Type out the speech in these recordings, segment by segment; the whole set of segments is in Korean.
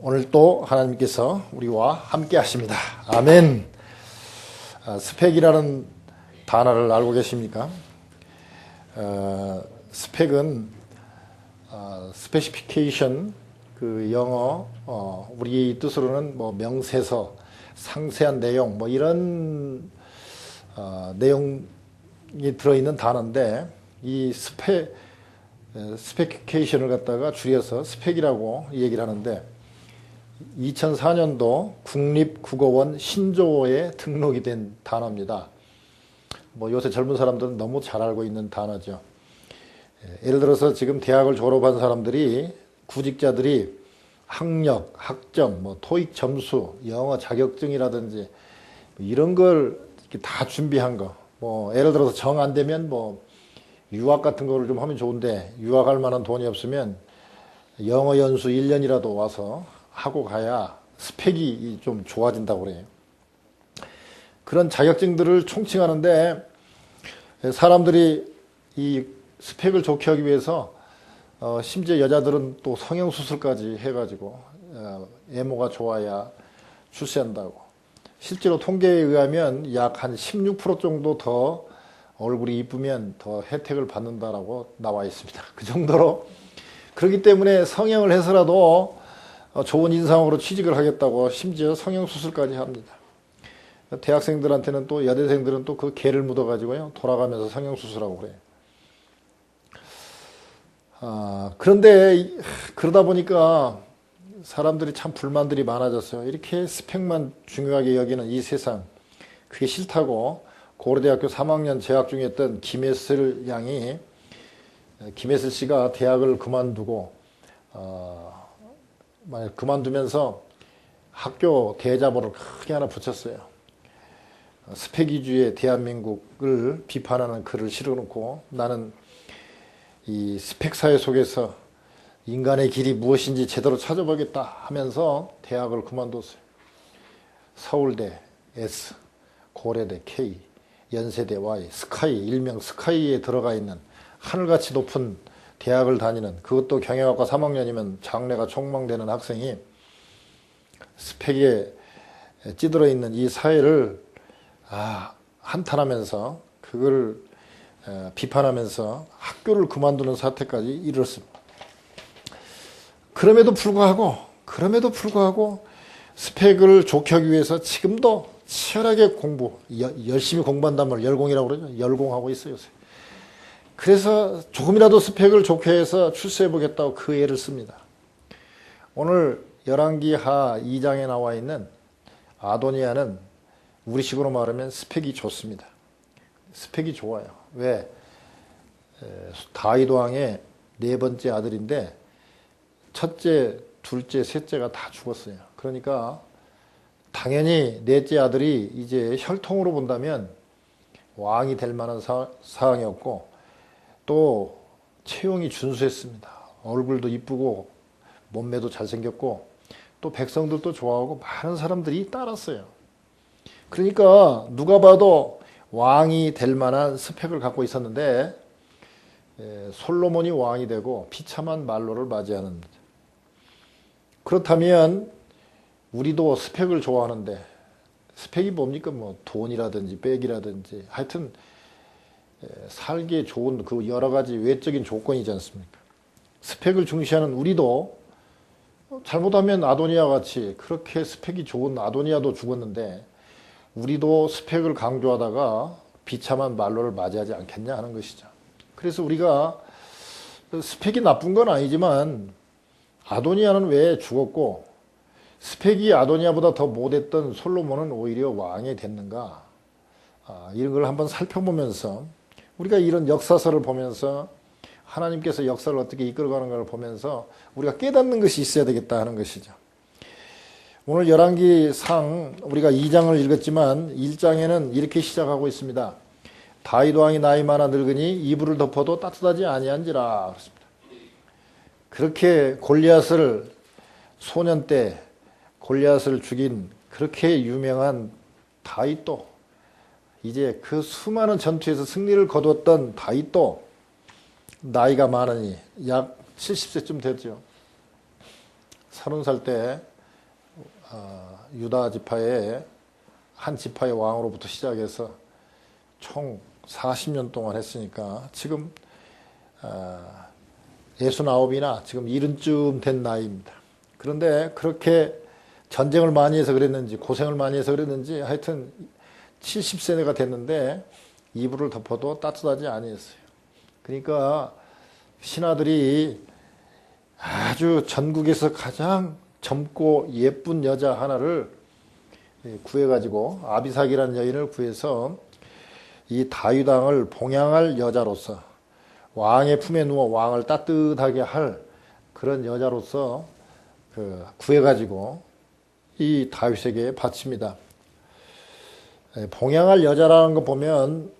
오늘 또 하나님께서 우리와 함께 하십니다. 아멘. 스펙이라는 단어를 알고 계십니까? 스펙은 스페시피케이션, 그 영어 우리 뜻으로는 뭐 명세서, 상세한 내용 뭐 이런 내용이 들어있는 단어인데, 이 스페시피케이션을 갖다가 줄여서 스펙이라고 얘기를 하는데, 2004년도 국립국어원 신조어에 등록이 된 단어입니다. 뭐 요새 젊은 사람들은 너무 잘 알고 있는 단어죠. 예를 들어서 지금 대학을 졸업한 사람들이, 구직자들이 학력, 학점, 뭐 토익 점수, 영어 자격증이라든지 이런 걸 다 준비한 거. 뭐 예를 들어서 정 안 되면 뭐 유학 같은 거를 좀 하면 좋은데, 유학할 만한 돈이 없으면 영어 연수 1년이라도 와서 하고 가야 스펙이 좀 좋아진다고 그래요. 그런 자격증들을 총칭하는데, 사람들이 이 스펙을 좋게 하기 위해서 심지어 여자들은 또 성형수술까지 해가지고 외모가 좋아야 출세한다고. 실제로 통계에 의하면 약 한 16% 정도 더 얼굴이 이쁘면 더 혜택을 받는다라고 나와 있습니다. 그 정도로. 그렇기 때문에 성형을 해서라도 좋은 인상으로 취직을 하겠다고 심지어 성형수술까지 합니다. 대학생들한테는, 또 여대생들은 또 그 개를 묻어가지고요, 돌아가면서 성형수술하고 그래요. 그런데 그러다 보니까 사람들이 참 불만들이 많아졌어요. 이렇게 스펙만 중요하게 여기는 이 세상, 그게 싫다고 고려대학교 3학년 재학 중이었던 김혜슬 양이, 김혜슬 씨가 대학을 그만두고 그만두면서 학교 대자보를 크게 하나 붙였어요. 스펙 위주의 대한민국을 비판하는 글을 실어놓고, 나는 이 스펙 사회 속에서 인간의 길이 무엇인지 제대로 찾아보겠다 하면서 대학을 그만뒀어요. 서울대 S, 고려대 K, 연세대 Y, 스카이, 일명 스카이에 들어가 있는 하늘같이 높은 대학을 다니는, 그것도 경영학과 3학년이면 장래가 촉망되는 학생이 스펙에 찌들어 있는 이 사회를 한탄하면서, 그걸 비판하면서 학교를 그만두는 사태까지 이르렀습니다. 그럼에도 불구하고 스펙을 좋게 하기 위해서 지금도 치열하게 열심히 공부한다면 열공이라고 그러죠. 열공하고 있어요, 요새. 그래서 조금이라도 스펙을 좋게 해서 출세해 보겠다고 그 애를 씁니다. 오늘 열왕기하 2장에 나와 있는 아도니아는 우리식으로 말하면 스펙이 좋습니다. 스펙이 좋아요. 왜? 다윗 왕의 네 번째 아들인데 첫째, 둘째, 셋째가 다 죽었어요. 그러니까 당연히 넷째 아들이 이제 혈통으로 본다면 왕이 될 만한 사항이었고, 또 체형이 준수했습니다. 얼굴도 이쁘고 몸매도 잘생겼고, 또 백성들도 좋아하고 많은 사람들이 따랐어요. 그러니까 누가 봐도 왕이 될 만한 스펙을 갖고 있었는데, 솔로몬이 왕이 되고 비참한 말로를 맞이하는 거죠. 그렇다면 우리도 스펙을 좋아하는데, 스펙이 뭡니까? 뭐 돈이라든지 백이라든지 하여튼 살기에 좋은 그 여러 가지 외적인 조건이지 않습니까? 스펙을 중시하는 우리도 잘못하면 아도니아 같이 그렇게 스펙이 좋은 아도니아도 죽었는데, 우리도 스펙을 강조하다가 비참한 말로를 맞이하지 않겠냐 하는 것이죠. 그래서 우리가 스펙이 나쁜 건 아니지만, 아도니아는 왜 죽었고 스펙이 아도니아보다 더 못했던 솔로몬은 오히려 왕이 됐는가, 이런 걸 한번 살펴보면서, 우리가 이런 역사서를 보면서 하나님께서 역사를 어떻게 이끌어가는 걸 보면서 우리가 깨닫는 것이 있어야 되겠다 하는 것이죠. 오늘 열왕기상 우리가 2장을 읽었지만 1장에는 이렇게 시작하고 있습니다. 다윗 왕이 나이 많아 늙으니 이불을 덮어도 따뜻하지 아니한지라. 그렇습니다. 그렇게 골리앗을, 소년 때 골리앗을 죽인 그렇게 유명한 다윗도, 이제 그 수많은 전투에서 승리를 거두었던 다윗도 나이가 많으니 약 70세쯤 됐죠. 30살 때 유다 지파의 한 지파의 왕으로부터 시작해서 총 40년 동안 했으니까 지금 69이나 지금 70쯤 된 나이입니다. 그런데 그렇게 전쟁을 많이 해서 그랬는지 고생을 많이 해서 그랬는지 하여튼 70세가 됐는데 이불을 덮어도 따뜻하지 아니했어요. 그러니까 신하들이 아주 전국에서 가장 젊고 예쁜 여자 하나를 구해가지고 아비삭이라는 여인을 구해서 이 다윗 왕을 봉양할 여자로서 왕의 품에 누워 왕을 따뜻하게 할 그런 여자로서 구해가지고 이 다윗에게 바칩니다. 봉양할 여자라는 거 보면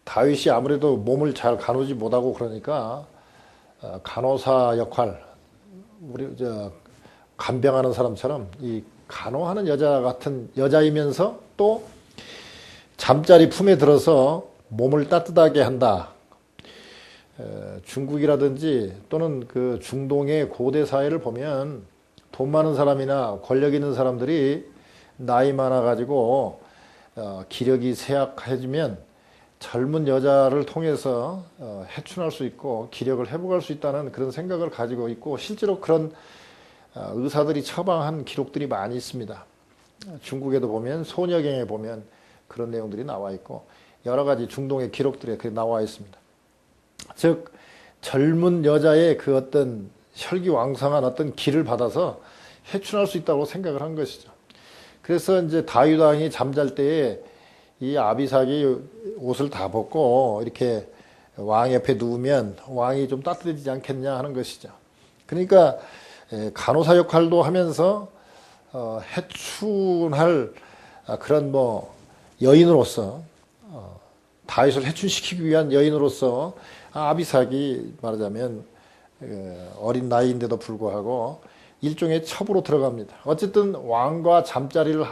다윗이 아무래도 몸을 잘 가누지 못하고 그러니까 간호사 역할, 우리 간병하는 사람처럼 이 간호하는 여자 같은 여자이면서 또 잠자리 품에 들어서 몸을 따뜻하게 한다. 중국이라든지 또는 그 중동의 고대 사회를 보면 돈 많은 사람이나 권력 있는 사람들이 나이 많아가지고 기력이 쇠약해지면 젊은 여자를 통해서 해춘할 수 있고 기력을 회복할 수 있다는 그런 생각을 가지고 있고 실제로 그런 의사들이 처방한 기록들이 많이 있습니다. 중국에도 보면 소녀경에 보면 그런 내용들이 나와 있고 여러 가지 중동의 기록들에 그게 나와 있습니다. 즉 젊은 여자의 그 어떤 혈기왕성한 어떤 기를 받아서 해춘할 수 있다고 생각을 한 것이죠. 그래서 이제 다윗 왕이 잠잘 때에 이 아비삭이 옷을 다 벗고 이렇게 왕 옆에 누우면 왕이 좀 따뜻해지지 않겠냐 하는 것이죠. 그러니까 간호사 역할도 하면서 해춘할 그런 여인으로서 다윗을 해춘시키기 위한 여인으로서 아비삭이 말하자면 어린 나이인데도 불구하고 일종의 첩으로 들어갑니다. 어쨌든 왕과 잠자리를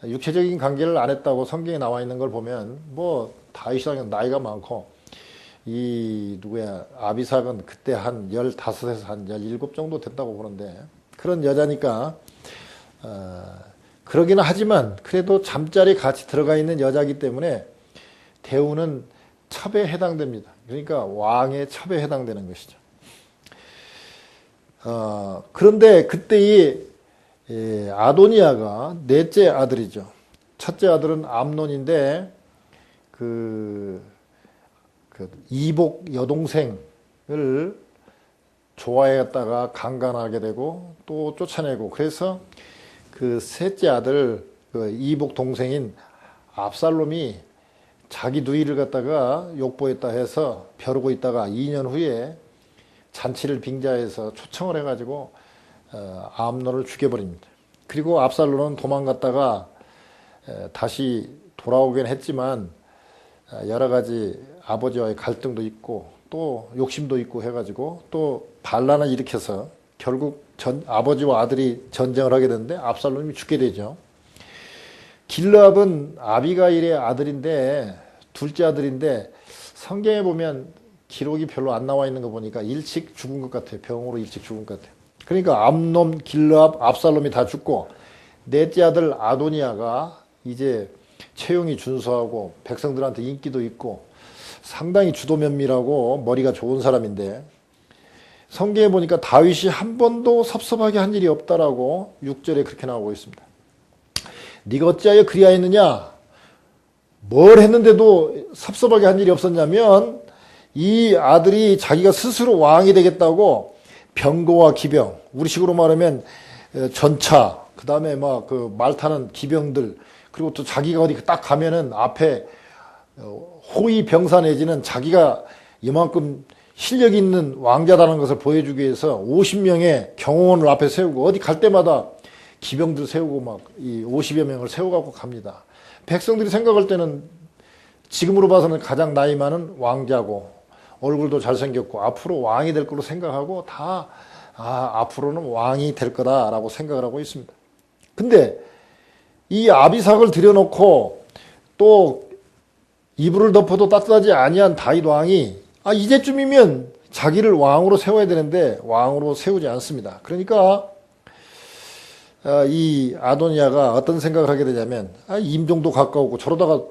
육체적인 관계를 안 했다고 성경에 나와 있는 걸 보면 다윗이 나이가 많고 아비삭은 그때 한 15에서 한 17 정도 됐다고 보는데 그런 여자니까 그러기는 하지만 그래도 잠자리 같이 들어가 있는 여자이기 때문에 대우는 첩에 해당됩니다. 그러니까 왕의 첩에 해당되는 것이죠. 그런데 그때 이 아도니아가 넷째 아들이죠. 첫째 아들은 암논인데 이복 여동생을 좋아했다가 강간하게 되고 또 쫓아내고 그래서 그 셋째 아들 이복 동생인 압살롬이 자기 누이를 갖다가 욕보했다 해서 벼르고 있다가 2년 후에 잔치를 빙자해서 초청을 해가지고 암논을 죽여버립니다. 그리고 압살롬은 도망갔다가 다시 돌아오긴 했지만 여러 가지 아버지와의 갈등도 있고 또 욕심도 있고 해가지고 또 반란을 일으켜서 결국 아버지와 아들이 전쟁을 하게 되는데 압살롬이 죽게 되죠. 길르압은 아비가일의 아들인데 둘째 아들인데 성경에 보면 기록이 별로 안 나와 있는 거 보니까 일찍 죽은 것 같아요. 병으로 일찍 죽은 것 같아요. 그러니까 암논, 길르압, 압살롬이 다 죽고 넷째 아들 아도니아가 이제 채용이 준수하고 백성들한테 인기도 있고 상당히 주도면밀하고 머리가 좋은 사람인데 성경에 보니까 다윗이 한 번도 섭섭하게 한 일이 없다라고 6절에 그렇게 나오고 있습니다. 네가 어찌하여 그리하였느냐? 뭘 했는데도 섭섭하게 한 일이 없었냐면 이 아들이 자기가 스스로 왕이 되겠다고 병거와 기병, 우리식으로 말하면 전차, 그 다음에 말 타는 기병들, 그리고 또 자기가 어디 딱 가면은 앞에 호위 병사 내지는 자기가 이만큼 실력 있는 왕자다는 것을 보여주기 위해서 50명의 경호원을 앞에 세우고 어디 갈 때마다 기병들 세우고 이 50여 명을 세워갖고 갑니다. 백성들이 생각할 때는 지금으로 봐서는 가장 나이 많은 왕자고 얼굴도 잘생겼고 앞으로 왕이 될 거로 생각하고 앞으로는 왕이 될 거다라고 생각을 하고 있습니다. 근데 이 아비삭을 들여놓고 또 이불을 덮어도 따뜻하지 아니한 다윗 왕이 이제쯤이면 자기를 왕으로 세워야 되는데 왕으로 세우지 않습니다. 그러니까 이 아도니아가 어떤 생각을 하게 되냐면, 임종도 가까우고 저러다가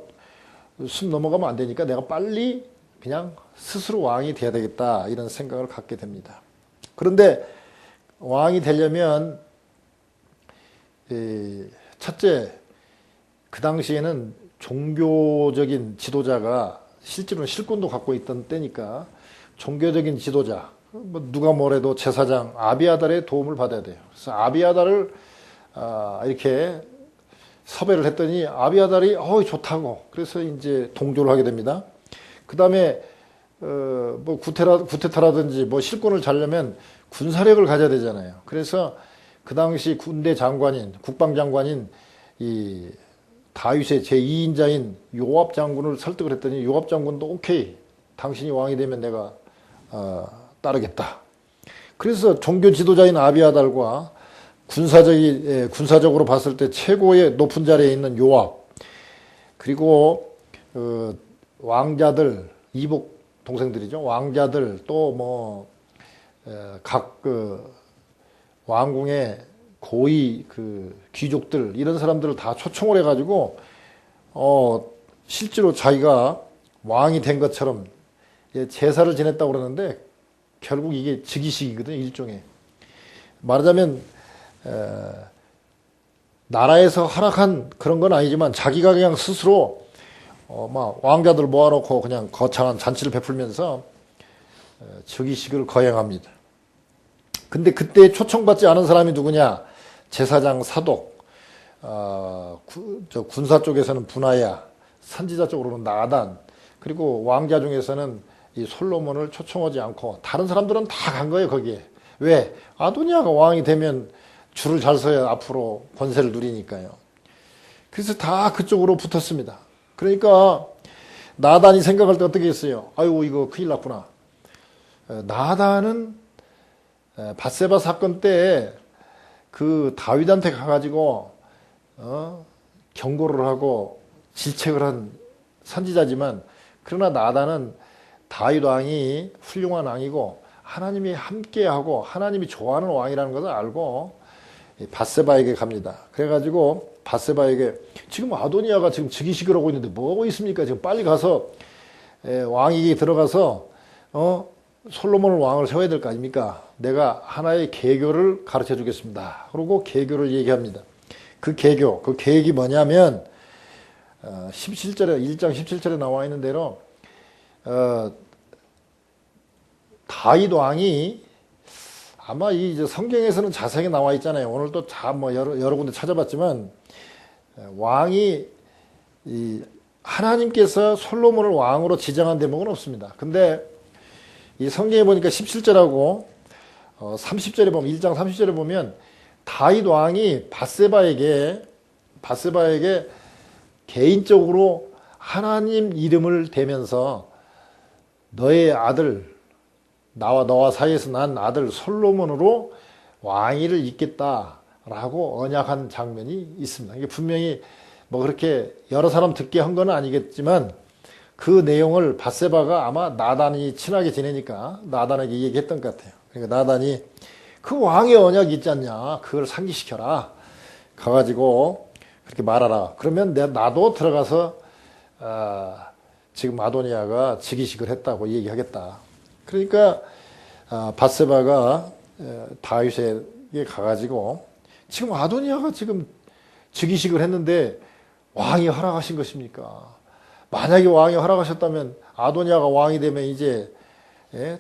숨 넘어가면 안 되니까 내가 빨리 그냥 스스로 왕이 돼야 되겠다, 이런 생각을 갖게 됩니다. 그런데 왕이 되려면 첫째, 그 당시에는 종교적인 지도자가 실제로는 실권도 갖고 있던 때니까 종교적인 지도자, 뭐 누가 뭐래도 제사장 아비아달의 도움을 받아야 돼요. 그래서 아비아달을 이렇게 섭외를 했더니 아비아달이 좋다고, 그래서 이제 동조를 하게 됩니다. 그 다음에 뭐 구테타라든지 뭐 실권을 잡려면 군사력을 가져야 되잖아요. 그래서 그 당시 군대 장관인, 국방장관인 이 다윗의 제2인자인 요압 장군을 설득을 했더니 요압 장군도 오케이, 당신이 왕이 되면 내가 따르겠다. 그래서 종교 지도자인 아비아달과 군사적으로 봤을 때 최고의 높은 자리에 있는 요압, 그리고 왕자들, 이복 동생들이죠. 왕자들, 또 뭐 각 왕궁의 고위 귀족들, 이런 사람들을 다 초청을 해가지고 실제로 자기가 왕이 된 것처럼 제사를 지냈다고 그러는데, 결국 이게 즉위식이거든요. 일종의 말하자면 나라에서 허락한 그런 건 아니지만 자기가 그냥 스스로 막 왕자들 모아놓고 그냥 거창한 잔치를 베풀면서 즉위식을 거행합니다. 근데 그때 초청받지 않은 사람이 누구냐? 제사장 사독, 군사 쪽에서는 분하야, 선지자 쪽으로는 나단, 그리고 왕자 중에서는 이 솔로몬을 초청하지 않고 다른 사람들은 다 간 거예요, 거기에. 왜? 아도니아가 왕이 되면 줄을 잘 서야 앞으로 권세를 누리니까요. 그래서 다 그쪽으로 붙었습니다. 그러니까 나단이 생각할 때 어떻게 했어요? 아이고, 이거 큰일 났구나. 나단은 밧세바 사건 때 그 다윗한테 가가지고 경고를 하고 질책을 한 선지자지만, 그러나 나단은 다윗 왕이 훌륭한 왕이고 하나님이 함께하고 하나님이 좋아하는 왕이라는 것을 알고 밧세바에게 갑니다. 그래가지고 밧세바에게, 지금 아도니아가 지금 즉위식을 하고 있는데 뭐 하고 있습니까? 지금 빨리 가서 왕에게 들어가서 솔로몬을 왕을 세워야 될 거 아닙니까? 내가 하나의 계교를 가르쳐 주겠습니다. 그리고 계교를 얘기합니다. 그 계교, 그 계획이 뭐냐면 17절에 1장 17절에 나와 있는 대로 다윗 왕이, 아마 이 성경에서는 자세하게 나와 있잖아요. 오늘 또 뭐 여러 군데 찾아봤지만, 왕이 하나님께서 솔로몬을 왕으로 지정한 대목은 없습니다. 근데 이 성경에 보니까 17절하고 30절에 보면, 1장 30절에 보면 다윗 왕이 밧세바에게 개인적으로 하나님 이름을 대면서 너의 아들, 너와 사이에서 난 아들 솔로몬으로 왕위를 잇겠다라고 언약한 장면이 있습니다. 이게 분명히 뭐 그렇게 여러 사람 듣게 한 건 아니겠지만, 그 내용을 밧세바가 아마 나단이 친하게 지내니까 나단에게 얘기했던 것 같아요. 그러니까 나단이 그 왕의 언약이 있지 않냐, 그걸 상기시켜라, 가가지고 그렇게 말하라. 그러면 나도 들어가서 지금 아도니아가 즉위식을 했다고 얘기하겠다. 그러니까 밧세바가 다윗에게 가가지고, 지금 아도니아가 지금 즉위식을 했는데 왕이 허락하신 것입니까? 만약에 왕이 허락하셨다면 아도니아가 왕이 되면 이제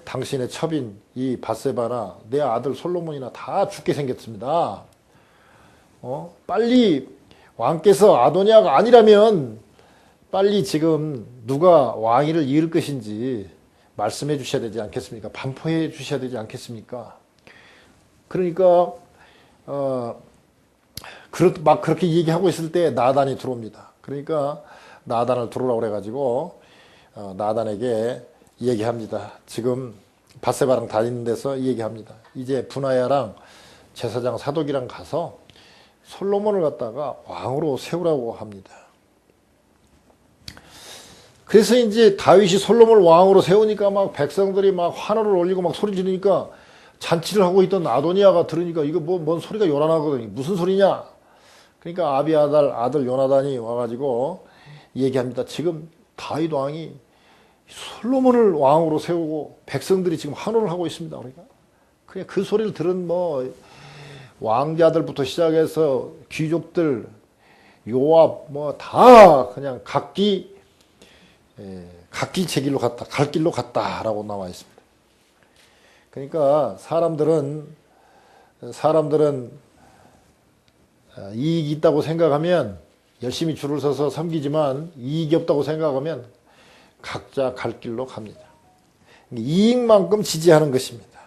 당신의 첩인 이 밧세바나 내 아들 솔로몬이나 다 죽게 생겼습니다. 빨리 왕께서 아도니아가 아니라면 빨리 지금 누가 왕위를 이을 것인지 말씀해 주셔야 되지 않겠습니까? 반포해 주셔야 되지 않겠습니까? 그러니까 막 그렇게 얘기하고 있을 때 나단이 들어옵니다. 그러니까 나단을 들어오라고 그래가지고 나단에게 얘기합니다. 지금 밧세바랑 다니는 데서 얘기합니다. 이제 분하야랑 제사장 사독이랑 가서 솔로몬을 갖다가 왕으로 세우라고 합니다. 그래서 이제 다윗이 솔로몬을 왕으로 세우니까 막 백성들이 막 환호를 올리고 막 소리 지르니까 잔치를 하고 있던 아도니아가 들으니까 이거 뭔 소리가 요란하거든요. 무슨 소리냐? 그러니까 아비아달 아들 요나단이 와가지고 얘기합니다. 지금 다윗 왕이 솔로몬을 왕으로 세우고 백성들이 지금 환호를 하고 있습니다. 그러니까 그냥 그 소리를 들은 뭐 왕자들부터 시작해서 귀족들, 요압 뭐 다 그냥 각기 제 길로 갔다, 갈 길로 갔다라고 나와 있습니다. 그러니까 사람들은 이익이 있다고 생각하면 열심히 줄을 서서 섬기지만 이익이 없다고 생각하면 각자 갈 길로 갑니다. 이익만큼 지지하는 것입니다.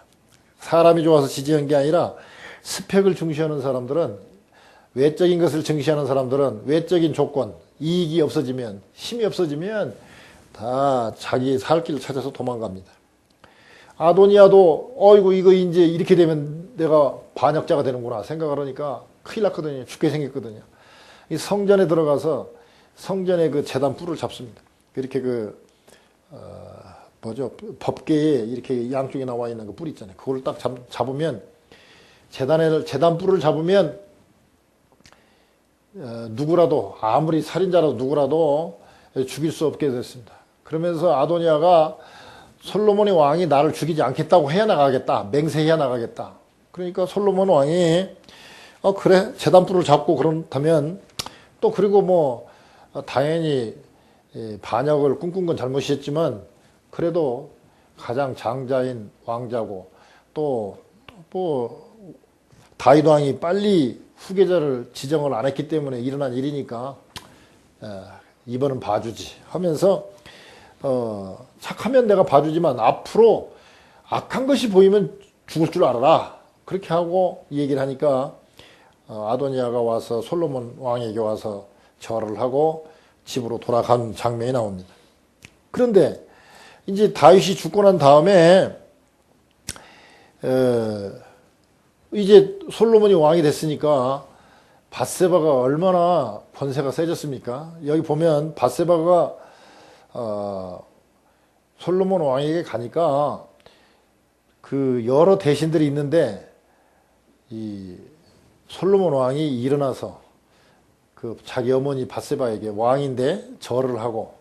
사람이 좋아서 지지하는 게 아니라 스펙을 중시하는 사람들은, 외적인 것을 중시하는 사람들은 외적인 조건, 이익이 없어지면, 힘이 없어지면 다 자기 살 길을 찾아서 도망갑니다. 아도니아도 어이구 이거 이제 이렇게 되면 내가 반역자가 되는구나 생각을 하니까 큰일 났거든요. 죽게 생겼거든요. 이 성전에 들어가서 성전의 그 제단 뿔을 잡습니다. 이렇게 법궤에 이렇게 양쪽에 나와 있는 그 뿔 있잖아요. 그걸 딱 잡으면 제단 뿔을 잡으면 누구라도, 아무리 살인자라도 누구라도 죽일 수 없게 됐습니다. 그러면서 아도니아가 솔로몬이 왕이 나를 죽이지 않겠다고 해나가겠다, 맹세해 나가겠다. 그러니까 솔로몬 왕이 그래 제단뿔을 잡고 그렇다면 또, 그리고 뭐 당연히 반역을 꿈꾼 건 잘못이었지만 그래도 가장 장자인 왕자고 또 다윗 왕이 빨리 후계자를 지정을 안 했기 때문에 일어난 일이니까 이번은 봐주지 하면서 착하면 내가 봐주지만 앞으로 악한 것이 보이면 죽을 줄 알아라, 그렇게 하고 얘기를 하니까 아도니아가 와서 솔로몬 왕에게 와서 절을 하고 집으로 돌아간 장면이 나옵니다. 그런데 이제 다윗이 죽고 난 다음에 이제 솔로몬이 왕이 됐으니까 밧세바가 얼마나 권세가 세졌습니까? 여기 보면 밧세바가 솔로몬 왕에게 가니까 그 여러 대신들이 있는데 이 솔로몬 왕이 일어나서 그 자기 어머니 밧세바에게 왕인데 절을 하고,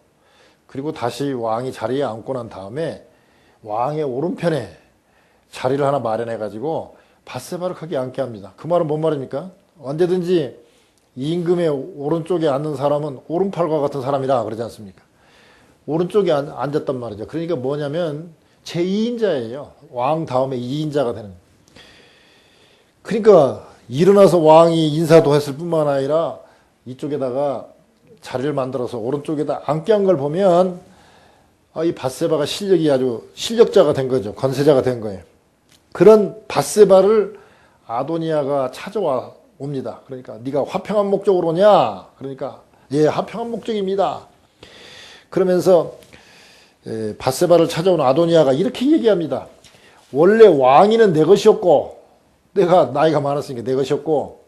그리고 다시 왕이 자리에 앉고 난 다음에 왕의 오른편에 자리를 하나 마련해 가지고 밧세바를 거기 앉게 합니다. 그 말은 뭔 말입니까? 언제든지 임금의 오른쪽에 앉는 사람은 오른팔과 같은 사람이라 그러지 않습니까? 오른쪽에 앉았단 말이죠. 그러니까 뭐냐면 제2인자예요. 왕 다음에 2인자가 되는. 그러니까 일어나서 왕이 인사도 했을 뿐만 아니라 이쪽에다가 자리를 만들어서 오른쪽에다 앉게 한 걸 보면 이 밧세바가 실력이 아주 실력자가 된 거죠. 권세자가 된 거예요. 그런 밧세바를 아도니아가 찾아와 옵니다. 그러니까 네가 화평한 목적으로 오냐? 그러니까 예, 화평한 목적입니다. 그러면서 밧세바를 찾아온 아도니아가 이렇게 얘기합니다. 원래 왕위는 내 것이었고, 내가 나이가 많았으니까 내 것이었고,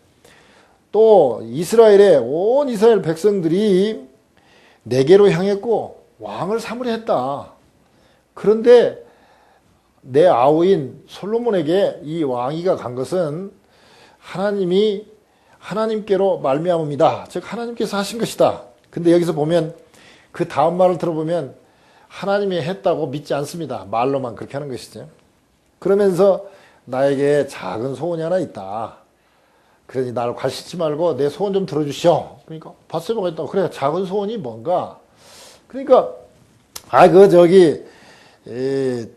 또 이스라엘의 온 이스라엘 백성들이 내게로 향했고 왕을 삼으려 했다. 그런데 내 아우인 솔로몬에게 이 왕위가 간 것은 하나님께로 말미암음이다. 즉 하나님께서 하신 것이다. 근데 여기서 보면 그 다음 말을 들어보면 하나님이 했다고 믿지 않습니다. 말로만 그렇게 하는 것이죠. 그러면서 나에게 작은 소원이 하나 있다. 그러니 나를 괄시치 말고 내 소원 좀 들어주시오. 그러니까 밧세바가 있다고. 그래, 작은 소원이 뭔가? 그러니까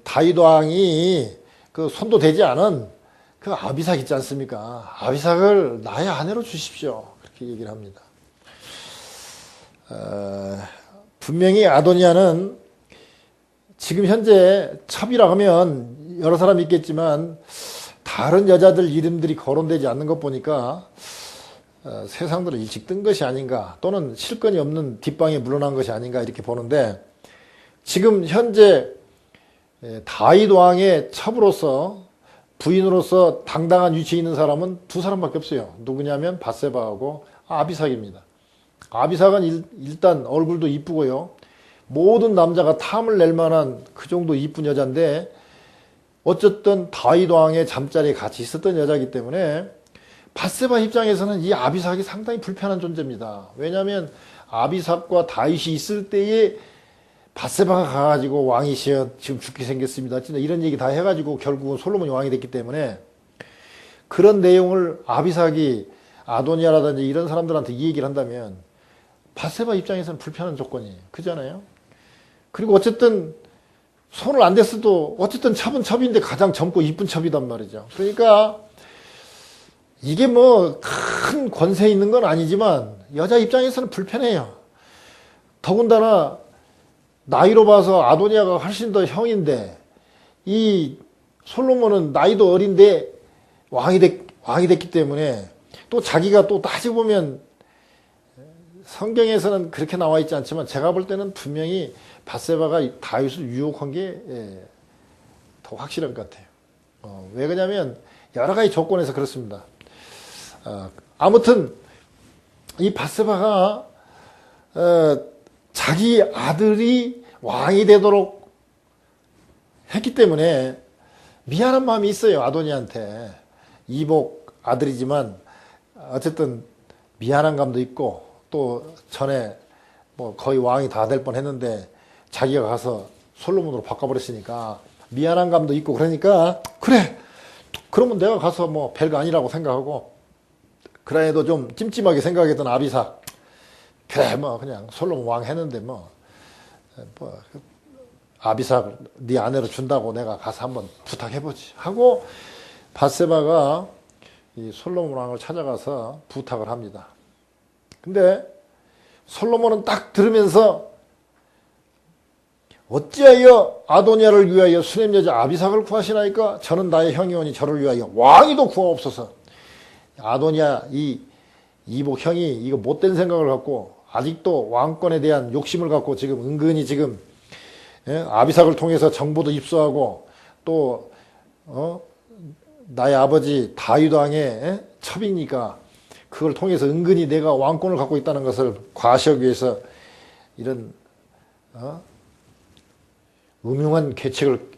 다윗 왕이 그 손도 대지 않은 그 아비삭 있지 않습니까? 아비삭을 나의 아내로 주십시오. 그렇게 얘기를 합니다. 분명히 아도니아는 지금 현재 첩이라 하면 여러 사람이 있겠지만 다른 여자들 이름들이 거론되지 않는 것 보니까 세상들을 일찍 뜬 것이 아닌가, 또는 실권이 없는 뒷방에 물러난 것이 아닌가 이렇게 보는데, 지금 현재 다윗 왕의 첩으로서, 부인으로서 당당한 위치에 있는 사람은 두 사람밖에 없어요. 누구냐면 밧세바하고 아비삭입니다. 아비삭은 일단 얼굴도 이쁘고요, 모든 남자가 탐을 낼 만한 그 정도 이쁜 여자인데 어쨌든 다윗 왕의 잠자리에 같이 있었던 여자이기 때문에 밧세바 입장에서는 이 아비삭이 상당히 불편한 존재입니다. 왜냐하면 아비삭과 다윗이 있을 때에 밧세바가 가가지고 왕이시여 지금 죽게 생겼습니다. 진짜 이런 얘기 다 해가지고 결국은 솔로몬이 왕이 됐기 때문에 그런 내용을 아비삭이 아도니아라든지 이런 사람들한테 이 얘기를 한다면 밧세바 입장에서는 불편한 조건이에요. 그잖아요. 그리고 어쨌든 손을 안 댔어도 어쨌든 첩은 첩인데 가장 젊고 이쁜 첩이단 말이죠. 그러니까 이게 뭐 큰 권세 있는 건 아니지만 여자 입장에서는 불편해요. 더군다나 나이로 봐서 아도니아가 훨씬 더 형인데 이 솔로몬은 나이도 어린데 왕이 됐기 때문에 또 자기가 또 따지고 보면 성경에서는 그렇게 나와 있지 않지만 제가 볼 때는 분명히 밧세바가 다윗을 유혹한 게 더 확실한 것 같아요. 왜 그러냐면 여러 가지 조건에서 그렇습니다. 아무튼 이 밧세바가 자기 아들이 왕이 되도록 했기 때문에 미안한 마음이 있어요. 아도니한테. 이복 아들이지만 어쨌든 미안한 감도 있고 또 전에 뭐 거의 왕이 다 될 뻔했는데 자기가 가서 솔로몬으로 바꿔버렸으니까 미안한 감도 있고 그러니까 그래 그러면 내가 가서 뭐 별거 아니라고 생각하고 그래도 좀 찜찜하게 생각했던 아비삭 그래 뭐 그냥 솔로몬 왕 했는데 뭐 아비삭 네 아내로 준다고 내가 가서 한번 부탁해보지 하고 밧세바가 이 솔로몬 왕을 찾아가서 부탁을 합니다. 근데 솔로몬은 딱 들으면서 어찌하여 아도니아를 위하여 수냄 여자 아비삭을 구하시나이까? 저는 나의 형이오니 저를 위하여 왕이도 구하옵소서. 아도니아 이 이복 형이 이거 못된 생각을 갖고 아직도 왕권에 대한 욕심을 갖고 지금 은근히 지금 아비삭을 통해서 정보도 입수하고 또 나의 아버지 다윗 왕의 첩이니까 그걸 통해서 은근히 내가 왕권을 갖고 있다는 것을 과시하기 위해서 이런 음흉한 계책을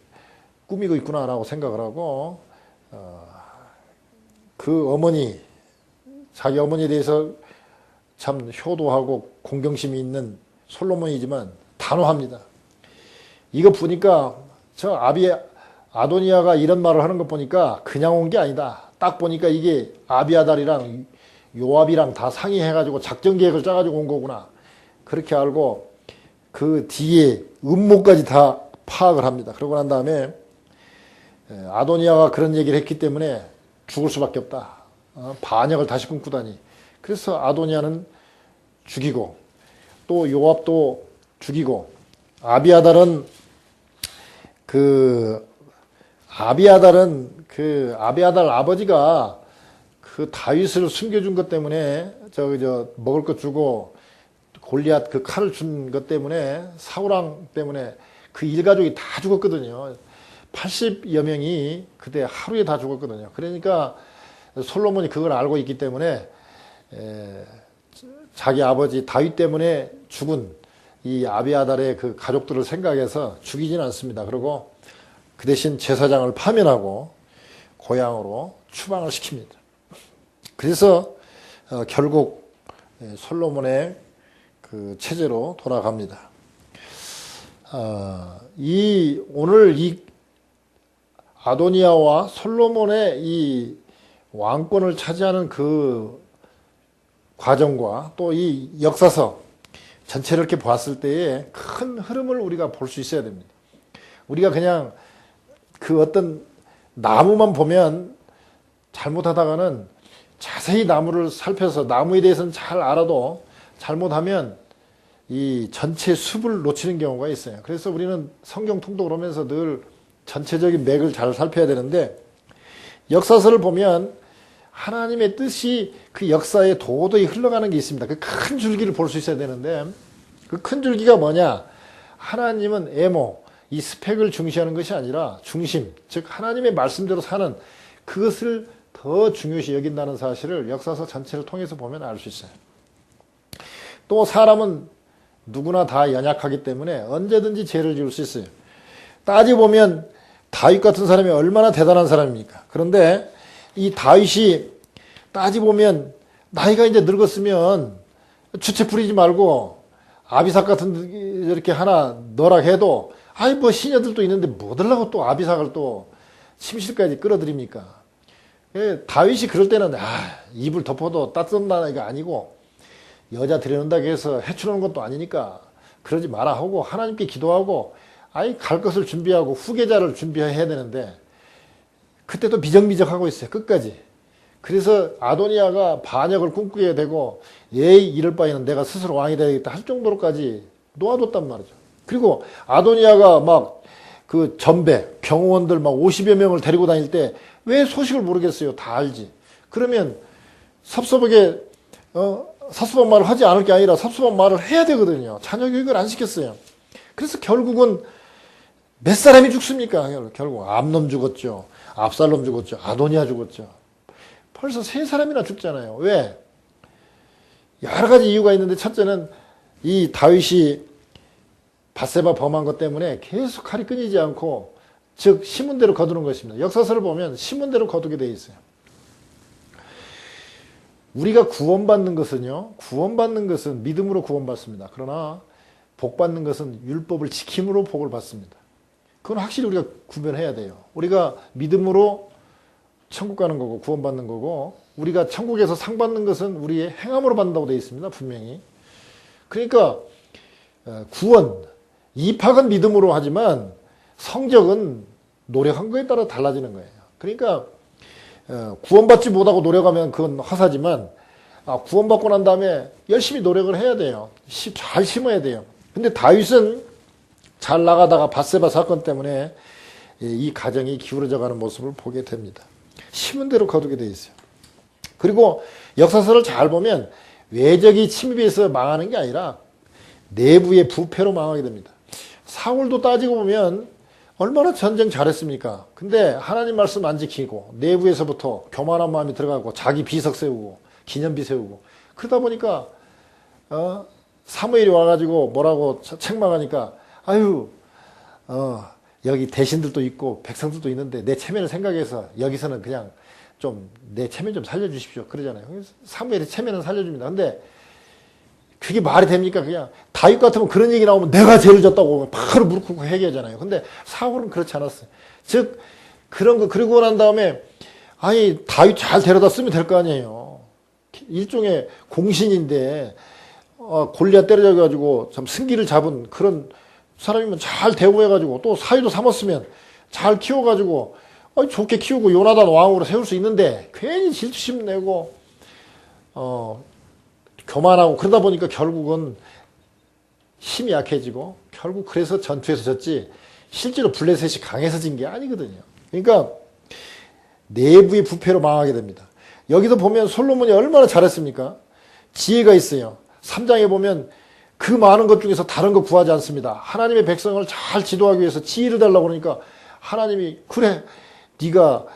꾸미고 있구나라고 생각을 하고 그 어머니 자기 어머니에 대해서 참 효도하고 공경심이 있는 솔로몬이지만 단호합니다. 이거 보니까 저 아도니아가 이런 말을 하는 것 보니까 그냥 온 게 아니다. 딱 보니까 이게 아비아달이랑 요압이랑 다 상의해가지고 작전 계획을 짜가지고 온 거구나. 그렇게 알고 그 뒤에 음모까지 다 파악을 합니다. 그러고 난 다음에 아도니아가 그런 얘기를 했기 때문에 죽을 수밖에 없다. 반역을 다시 꿈꾸다니. 그래서 아도니아는 죽이고 또 요압도 죽이고 아비아달은 아비아달 아버지가 그 다윗을 숨겨준 것 때문에 먹을 것 주고 골리앗 그 칼을 준 것 때문에 사울왕 때문에 그 일가족이 다 죽었거든요. 80여 명이 그때 하루에 다 죽었거든요. 그러니까 솔로몬이 그걸 알고 있기 때문에 자기 아버지 다윗 때문에 죽은 이 아비아달의 그 가족들을 생각해서 죽이지는 않습니다. 그리고 그 대신 제사장을 파면하고 고향으로 추방을 시킵니다. 그래서 결국 솔로몬의 그 체제로 돌아갑니다. 오늘 이 아도니아와 솔로몬의 이 왕권을 차지하는 그 과정과 또 이 역사서 전체를 이렇게 봤을 때에 큰 흐름을 우리가 볼 수 있어야 됩니다. 우리가 그냥 그 어떤 나무만 보면 잘못하다가는 자세히 나무를 살펴서 나무에 대해서는 잘 알아도 잘못하면 이 전체 숲을 놓치는 경우가 있어요. 그래서 우리는 성경 통독을 하면서 늘 전체적인 맥을 잘 살펴야 되는데 역사서를 보면 하나님의 뜻이 그 역사에 도저히 흘러가는 게 있습니다. 그 큰 줄기를 볼 수 있어야 되는데 그 큰 줄기가 뭐냐? 하나님은 에모, 이 스펙을 중시하는 것이 아니라 중심, 즉 하나님의 말씀대로 사는 그것을 더 중요시 여긴다는 사실을 역사서 전체를 통해서 보면 알 수 있어요. 또 사람은 누구나 다 연약하기 때문에 언제든지 죄를 지을 수 있어요. 따지보면 다윗 같은 사람이 얼마나 대단한 사람입니까? 그런데 이 다윗이 따지보면 나이가 이제 늙었으면 주체 부리지 말고 아비삭 같은 이렇게 하나 넣으라 해도 아이 뭐 시녀들도 있는데 뭐들라고 또 아비삭을 또 침실까지 끌어들입니까? 다윗이 그럴 때는 이불 덮어도 따뜻한 게 아니고 여자 들여놓는다고 해서 해치우는 것도 아니니까 그러지 마라 하고 하나님께 기도하고 갈 것을 준비하고 후계자를 준비해야 되는데 그때도 비정비정하고 있어요. 끝까지. 그래서 아도니아가 반역을 꿈꾸게 되고 예의 이럴 바에는 내가 스스로 왕이 되겠다 할 정도로까지 놓아뒀단 말이죠. 그리고 아도니아가 막 그 전배, 경호원들 막 50여 명을 데리고 다닐 때 왜 소식을 모르겠어요? 다 알지. 그러면 섭섭하게 섭섭한 말을 하지 않을 게 아니라 섭섭한 말을 해야 되거든요. 자녀 교육을 안 시켰어요. 그래서 결국은 몇 사람이 죽습니까? 결국 암놈 죽었죠. 압살롬 죽었죠. 아도니아 죽었죠. 벌써 3사람이나 죽잖아요. 왜? 여러 가지 이유가 있는데 첫째는 이 다윗이 밧세바 범한 것 때문에 계속 칼이 끊이지 않고 즉 심은대로 거두는 것입니다. 역사서를 보면 심은대로 거두게 돼 있어요. 우리가 구원받는 것은 믿음으로 구원받습니다. 그러나 복받는 것은 율법을 지킴으로 복을 받습니다. 그건 확실히 우리가 구별해야 돼요. 우리가 믿음으로 천국 가는 거고 구원받는 거고 우리가 천국에서 상 받는 것은 우리의 행함으로 받는다고 되어 있습니다. 분명히. 그러니까 구원, 입학은 믿음으로 하지만 성적은 노력한 거에 따라 달라지는 거예요. 그러니까 구원받지 못하고 노력하면 그건 허사지만 구원받고 난 다음에 열심히 노력을 해야 돼요. 잘 심어야 돼요. 근데 다윗은 잘 나가다가 밧세바 사건 때문에 이 가정이 기울어져 가는 모습을 보게 됩니다. 심은 대로 거두게 돼 있어요. 그리고 역사서를 잘 보면 외적이 침입해서 망하는 게 아니라 내부의 부패로 망하게 됩니다. 사울도 따지고 보면 얼마나 전쟁 잘했습니까? 근데 하나님 말씀 안 지키고 내부에서부터 교만한 마음이 들어가고 자기 비석 세우고 기념비 세우고 그러다 보니까 사무엘이 와가지고 뭐라고 책망하니까 여기 대신들도 있고 백성들도 있는데 내 체면을 생각해서 여기서는 그냥 좀 내 체면 좀 살려주십시오 그러잖아요. 사무엘이 체면은 살려줍니다. 근데 그게 말이 됩니까? 그냥 다윗 같으면 그런 얘기 나오면 내가 죄를 졌다고 바로 무릎 꿇고 회개하잖아요. 근데 사울은 그렇지 않았어요. 즉 그런 거 그리고 난 다음에 다윗 잘 데려다 쓰면 될 거 아니에요. 일종의 공신인데 골리앗 때려져가지고 참 승기를 잡은 그런 사람이면 잘 대우해가지고 또 사위도 삼았으면 잘 키워가지고 좋게 키우고 요나단 왕으로 세울 수 있는데 괜히 질투심 내고 교만하고 그러다 보니까 결국은 힘이 약해지고 결국 그래서 전투에서 졌지 실제로 블레셋이 강해서 진 게 아니거든요. 그러니까 내부의 부패로 망하게 됩니다. 여기도 보면 솔로몬이 얼마나 잘했습니까? 지혜가 있어요. 3장에 보면 그 많은 것 중에서 다른 거 구하지 않습니다. 하나님의 백성을 잘 지도하기 위해서 지혜를 달라고 그러니까 하나님이 그래 네가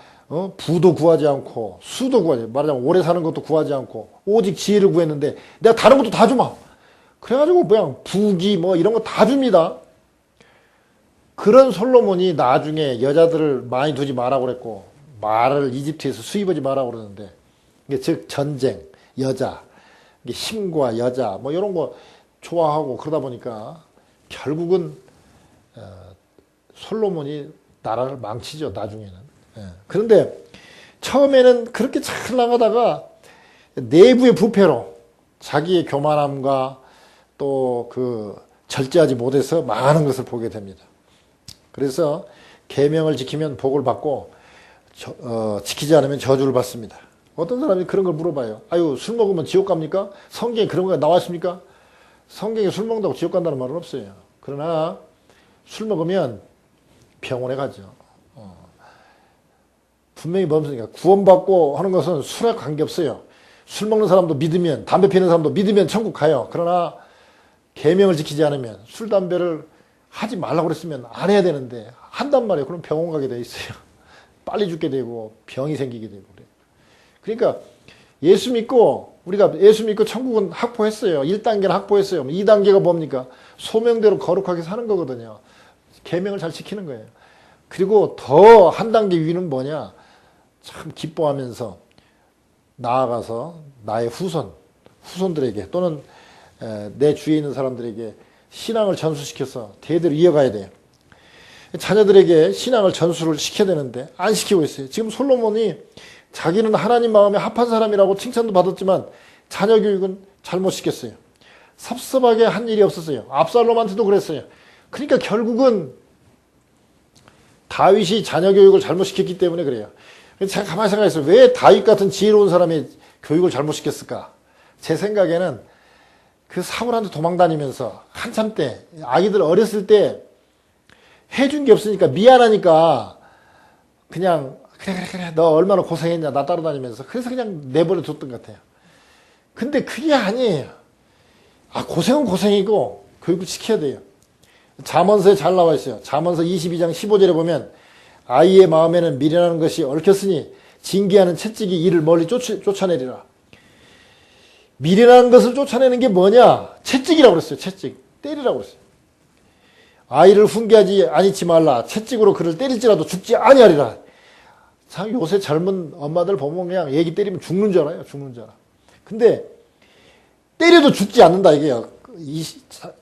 부도 구하지 않고 수도 구하지 말하자면 오래 사는 것도 구하지 않고 오직 지혜를 구했는데 내가 다른 것도 다 주마. 그래가지고 그냥 부기 뭐 이런 거 다 줍니다. 그런 솔로몬이 나중에 여자들을 많이 두지 말라고 그랬고 말을 이집트에서 수입하지 말라고 그러는데 즉 전쟁, 여자, 힘과 여자 뭐 이런 거 좋아하고 그러다 보니까 결국은 솔로몬이 나라를 망치죠. 나중에는. 그런데 처음에는 그렇게 잘 나가다가 내부의 부패로 자기의 교만함과 또 그 절제하지 못해서 망하는 것을 보게 됩니다. 그래서 계명을 지키면 복을 받고 지키지 않으면 저주를 받습니다. 어떤 사람이 그런 걸 물어봐요. 술 먹으면 지옥 갑니까? 성경에 그런 거 나와 있습니까? 성경에 술 먹는다고 지옥 간다는 말은 없어요. 그러나 술 먹으면 병원에 가죠. 분명히 뭡니까? 구원받고 하는 것은 술하고 관계없어요. 술 먹는 사람도 믿으면 담배 피우는 사람도 믿으면 천국 가요. 그러나 계명을 지키지 않으면 술, 담배를 하지 말라고 그랬으면 안 해야 되는데 한단 말이에요. 그럼 병원 가게 돼 있어요. 빨리 죽게 되고 병이 생기게 되고 그래요. 그러니까 우리가 예수 믿고 천국은 확보했어요. 1단계는 확보했어요. 2단계가 뭡니까? 소명대로 거룩하게 사는 거거든요. 계명을 잘 지키는 거예요. 그리고 더 한 단계 위는 뭐냐? 참 기뻐하면서 나아가서 나의 후손들에게 또는 내 주위에 있는 사람들에게 신앙을 전수시켜서 대대로 이어가야 돼요. 자녀들에게 신앙을 전수를 시켜야 되는데 안 시키고 있어요. 지금 솔로몬이 자기는 하나님 마음에 합한 사람이라고 칭찬도 받았지만 자녀 교육은 잘못 시켰어요. 섭섭하게 한 일이 없었어요. 압살롬한테도 그랬어요. 그러니까 결국은 다윗이 자녀 교육을 잘못 시켰기 때문에 그래요. 제가 가만히 생각했어요. 왜 다윗 같은 지혜로운 사람이 교육을 잘못 시켰을까? 제 생각에는 그 사울한테 도망다니면서 한참 때 아기들 어렸을 때 해준 게 없으니까 미안하니까 그냥 그래 너 얼마나 고생했냐 나 따라다니면서 그래서 그냥 내버려 뒀던 것 같아요. 근데 그게 아니에요. 고생은 고생이고 교육을 시켜야 돼요. 잠언서에 잘 나와 있어요. 잠언서 22장 15절에 보면 아이의 마음에는 미련한 것이 얽혔으니 징계하는 채찍이 이를 멀리 쫓아내리라. 미련한 것을 쫓아내는 게 뭐냐? 채찍이라고 그랬어요. 채찍. 때리라고 그랬어요. 아이를 훈계하지 아니치 말라. 채찍으로 그를 때릴지라도 죽지 아니하리라. 참 요새 젊은 엄마들 보면 그냥 애기 때리면 죽는 줄 알아요. 죽는 줄 알아. 근데 때려도 죽지 않는다 이게요.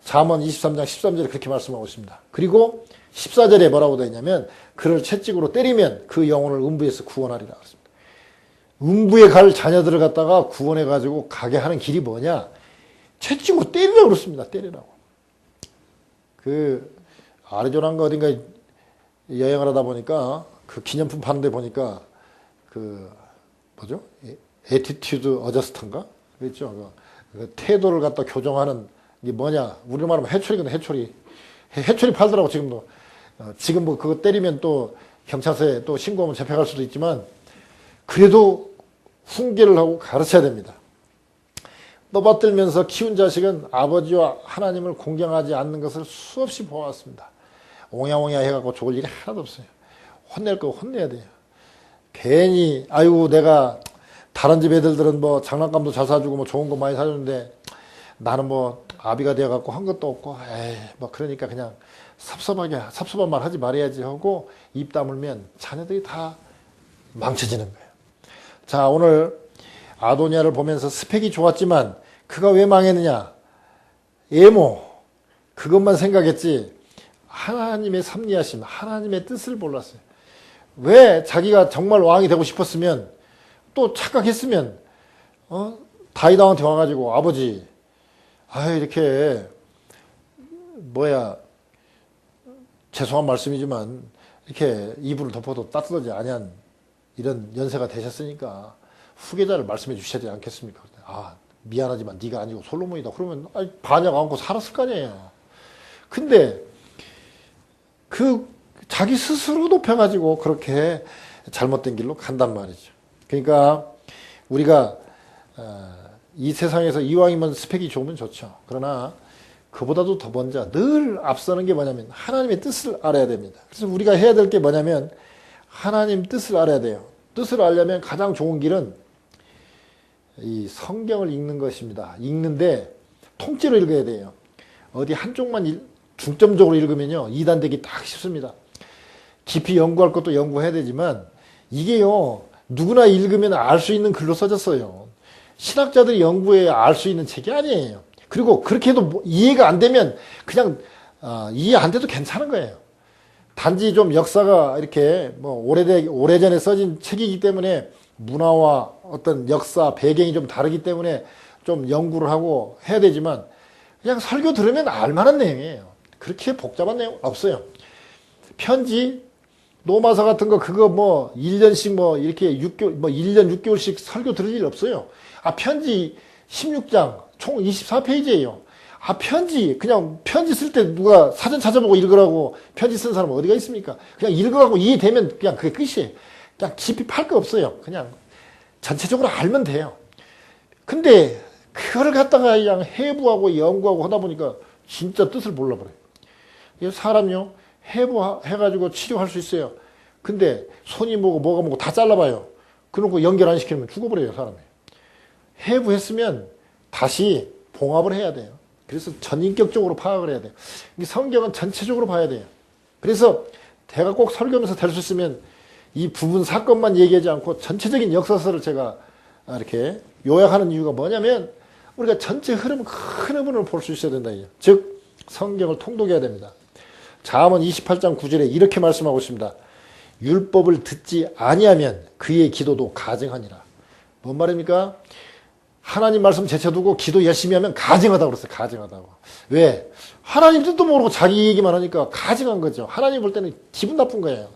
잠언 23장 13절에 그렇게 말씀하고 있습니다. 그리고 14절에 뭐라고 되어 있냐면 그를 채찍으로 때리면 그 영혼을 음부에서 구원하리라. 음부에 갈 자녀들을 갖다가 구원해가지고 가게 하는 길이 뭐냐? 채찍으로 때리라고 그렇습니다. 때리라고. 그 아리조나인가 어딘가 여행을 하다 보니까 그 기념품 파는 데 보니까 그 뭐죠? 에티튜드 어저스터인가? 그랬죠. 그 태도를 갖다 교정하는 이게 뭐냐? 우리말로 하면 해초리거든. 해초리 팔더라고 지금도. 지금 뭐 그거 때리면 또 경찰서에 또 신고하면 잡혀갈 수도 있지만 그래도 훈계를 하고 가르쳐야 됩니다. 떠받들면서 키운 자식은 아버지와 하나님을 공경하지 않는 것을 수없이 보았습니다. 옹야옹야 해갖고 좋을 일이 하나도 없어요. 혼낼 거 혼내야 돼요. 괜히 아이고 내가 다른 집 애들들은 뭐 장난감도 잘 사주고 뭐 좋은 거 많이 사주는데 나는 뭐 아비가 되어갖고 한 것도 없고 에이 뭐 그러니까 그냥 섭섭한 말 하지 말아야지 하고 입 다물면 자녀들이 다 망쳐지는 거예요. 자, 오늘 아도니아를 보면서 스펙이 좋았지만 그가 왜 망했느냐? 애모 그것만 생각했지 하나님의 섭리하심, 하나님의 뜻을 몰랐어요. 왜 자기가 정말 왕이 되고 싶었으면 또 착각했으면 다윗왕한테 와가지고 아버지 이렇게 죄송한 말씀이지만 이렇게 이불을 덮어도 따뜻하지 아니한 이런 연세가 되셨으니까 후계자를 말씀해 주셔야 되지 않겠습니까? 미안하지만 네가 아니고 솔로몬이다. 그러면 반역 안고 살았을 거 아니에요. 근데 그 자기 스스로 높여가지고 그렇게 잘못된 길로 간단 말이죠. 그러니까 우리가 이 세상에서 이왕이면 스펙이 좋으면 좋죠. 그러나 그보다도 더 먼저 늘 앞서는 게 뭐냐면 하나님의 뜻을 알아야 됩니다. 그래서 우리가 해야 될 게 뭐냐면 하나님 뜻을 알아야 돼요. 뜻을 알려면 가장 좋은 길은 이 성경을 읽는 것입니다. 읽는데 통째로 읽어야 돼요. 어디 한쪽만 중점적으로 읽으면요 이단되기 딱 쉽습니다. 깊이 연구할 것도 연구해야 되지만 이게요 누구나 읽으면 알 수 있는 글로 써졌어요. 신학자들이 연구해 알 수 있는 책이 아니에요. 그리고 그렇게 해도 이해가 안 되면 그냥 이해 안 돼도 괜찮은 거예요. 단지 좀 역사가 이렇게 오래전에 써진 책이기 때문에 문화와 어떤 역사 배경이 좀 다르기 때문에 좀 연구를 하고 해야 되지만 그냥 설교 들으면 알만한 내용이에요. 그렇게 복잡한 내용 없어요. 편지 노마서 같은 거 그거 1년씩 이렇게 6개월 1년 6개월씩 설교 들을 일 없어요. 편지 16장 총 24페이지예요. 그냥 편지 쓸 때 누가 사전 찾아보고 읽으라고 편지 쓴 사람 어디가 있습니까? 그냥 읽어가고 이해되면 그냥 그게 끝이에요. 그냥 깊이 팔 거 없어요. 그냥 전체적으로 알면 돼요. 근데 그거를 갖다가 그냥 해부하고 연구하고 하다 보니까 진짜 뜻을 몰라버려요. 사람요 해부해가지고 치료할 수 있어요. 근데 손이 뭐가 뭐고 다 잘라봐요. 그러고 연결 안 시키면 죽어버려요 사람이. 해부했으면 다시 봉합을 해야 돼요. 그래서 전인격적으로 파악을 해야 돼요. 성경은 전체적으로 봐야 돼요. 그래서 제가 꼭 설교하면서 될 수 있으면 이 부분 사건만 얘기하지 않고 전체적인 역사서를 제가 이렇게 요약하는 이유가 뭐냐면 우리가 전체 흐름, 큰 흐름을 볼 수 있어야 된다. 즉 성경을 통독해야 됩니다. 잠언 28장 9절에 이렇게 말씀하고 있습니다. 율법을 듣지 아니하면 그의 기도도 가증하니라. 뭔 말입니까? 하나님 말씀 제쳐두고 기도 열심히 하면 가증하다고 그랬어요. 가증하다고. 왜? 하나님 뜻도 모르고 자기 얘기만 하니까 가증한 거죠. 하나님 볼 때는 기분 나쁜 거예요.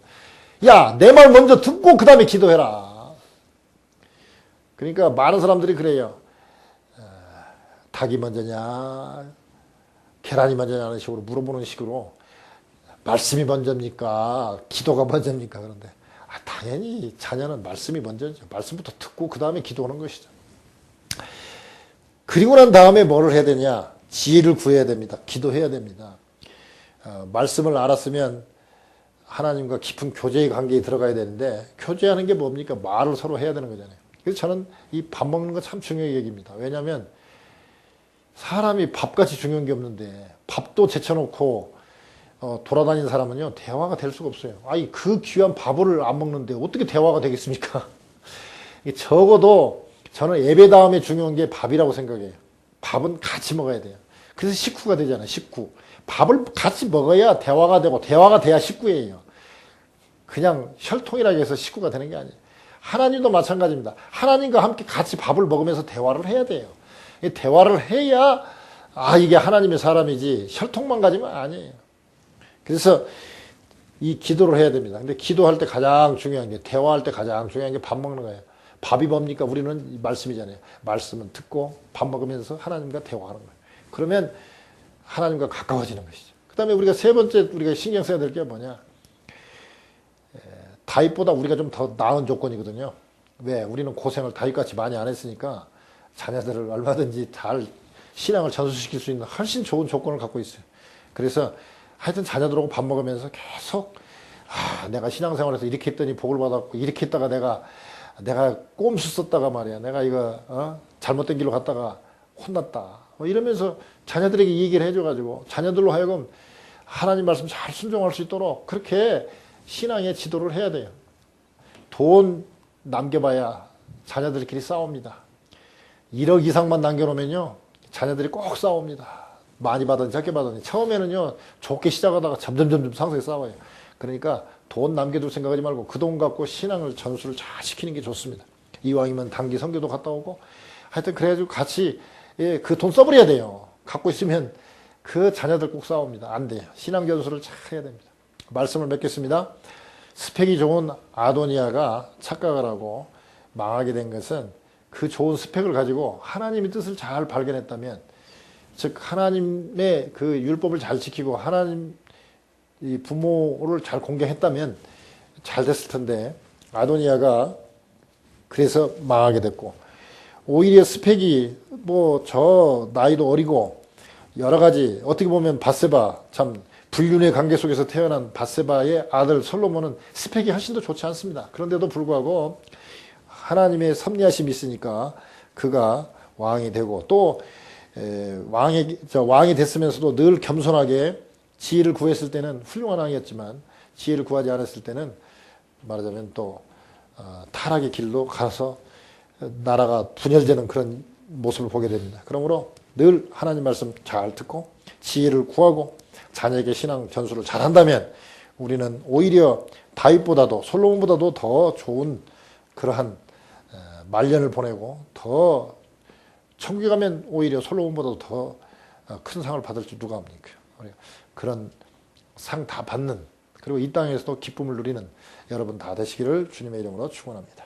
야, 내 말 먼저 듣고 그 다음에 기도해라. 그러니까 많은 사람들이 그래요. 닭이 먼저냐 계란이 먼저냐 하는 식으로 물어보는 식으로 말씀이 먼저입니까? 기도가 먼저입니까? 그런데 당연히 자녀는 말씀이 먼저죠. 말씀부터 듣고 그 다음에 기도하는 것이죠. 그리고 난 다음에 뭐를 해야 되냐? 지혜를 구해야 됩니다. 기도해야 됩니다. 말씀을 알았으면 하나님과 깊은 교제의 관계에 들어가야 되는데 교제하는 게 뭡니까? 말을 서로 해야 되는 거잖아요. 그래서 저는 이 밥 먹는 거 참 중요한 얘기입니다. 왜냐하면 사람이 밥같이 중요한 게 없는데 밥도 제쳐놓고 돌아다니는 사람은요 대화가 될 수가 없어요. 아니 그 귀한 밥을 안 먹는데 어떻게 대화가 되겠습니까? 적어도 저는 예배 다음에 중요한 게 밥이라고 생각해요. 밥은 같이 먹어야 돼요. 그래서 식구가 되잖아요. 식구. 밥을 같이 먹어야 대화가 되고 대화가 돼야 식구예요. 그냥 혈통이라고 해서 식구가 되는 게 아니에요. 하나님도 마찬가지입니다. 하나님과 함께 같이 밥을 먹으면서 대화를 해야 돼요. 대화를 해야 이게 하나님의 사람이지 혈통만 가지면 아니에요. 그래서 이 기도를 해야 됩니다. 근데 기도할 때 가장 중요한 게 대화할 때 가장 중요한 게 밥 먹는 거예요. 밥이 뭡니까? 우리는 말씀이잖아요. 말씀은 듣고 밥 먹으면서 하나님과 대화하는 거예요. 그러면 하나님과 가까워지는 것이죠. 그 다음에 우리가 세 번째 우리가 신경 써야 될 게 뭐냐? 다윗보다 우리가 좀 더 나은 조건이거든요. 왜? 우리는 고생을 다윗같이 많이 안 했으니까 자녀들을 얼마든지 잘 신앙을 전수시킬 수 있는 훨씬 좋은 조건을 갖고 있어요. 그래서 하여튼 자녀들하고 밥 먹으면서 계속 내가 신앙생활에서 이렇게 했더니 복을 받았고 이렇게 했다가 내가 꼼수 썼다가 말이야. 내가 이거 잘못된 길로 갔다가 혼났다. 이러면서 자녀들에게 얘기를 해줘가지고 자녀들로 하여금 하나님 말씀 잘 순종할 수 있도록 그렇게 신앙의 지도를 해야 돼요. 돈 남겨봐야 자녀들끼리 싸웁니다. 1억 이상만 남겨놓으면요 자녀들이 꼭 싸웁니다. 많이 받았니 적게 받았니. 처음에는요 좋게 시작하다가 점점 상승에 싸워요. 그러니까 돈 남겨둘 생각하지 말고 그 돈 갖고 신앙을 전수를 잘 시키는 게 좋습니다. 이왕이면 단기 선교도 갔다 오고 하여튼 그래가지고 같이 그 돈 써버려야 돼요. 갖고 있으면 그 자녀들 꼭 싸웁니다. 안 돼요. 신앙 전수를 잘 해야 됩니다. 말씀을 맺겠습니다. 스펙이 좋은 아도니아가 착각을 하고 망하게 된 것은 그 좋은 스펙을 가지고 하나님의 뜻을 잘 발견했다면, 즉 하나님의 그 율법을 잘 지키고 하나님 이 부모를 잘 공경했다면 잘 됐을 텐데 아도니아가 그래서 망하게 됐고, 오히려 스펙이 저 나이도 어리고 여러 가지 어떻게 보면 밧세바 참 불륜의 관계 속에서 태어난 밧세바의 아들 솔로몬은 스펙이 훨씬 더 좋지 않습니다. 그런데도 불구하고 하나님의 섭리하심이 있으니까 그가 왕이 되고 또 왕이 됐으면서도 늘 겸손하게 지혜를 구했을 때는 훌륭한 왕이었지만 지혜를 구하지 않았을 때는 말하자면 또 타락의 길로 가서 나라가 분열되는 그런 모습을 보게 됩니다. 그러므로 늘 하나님 말씀 잘 듣고 지혜를 구하고 자녀에게 신앙 전수를 잘한다면 우리는 오히려 다윗보다도 솔로몬보다도 더 좋은 그러한 말년을 보내고 더 천국에 가면 오히려 솔로몬보다도 더 큰 상을 받을 줄 누가 합니까? 그런 상 다 받는, 그리고 이 땅에서도 기쁨을 누리는 여러분 다 되시기를 주님의 이름으로 축원합니다.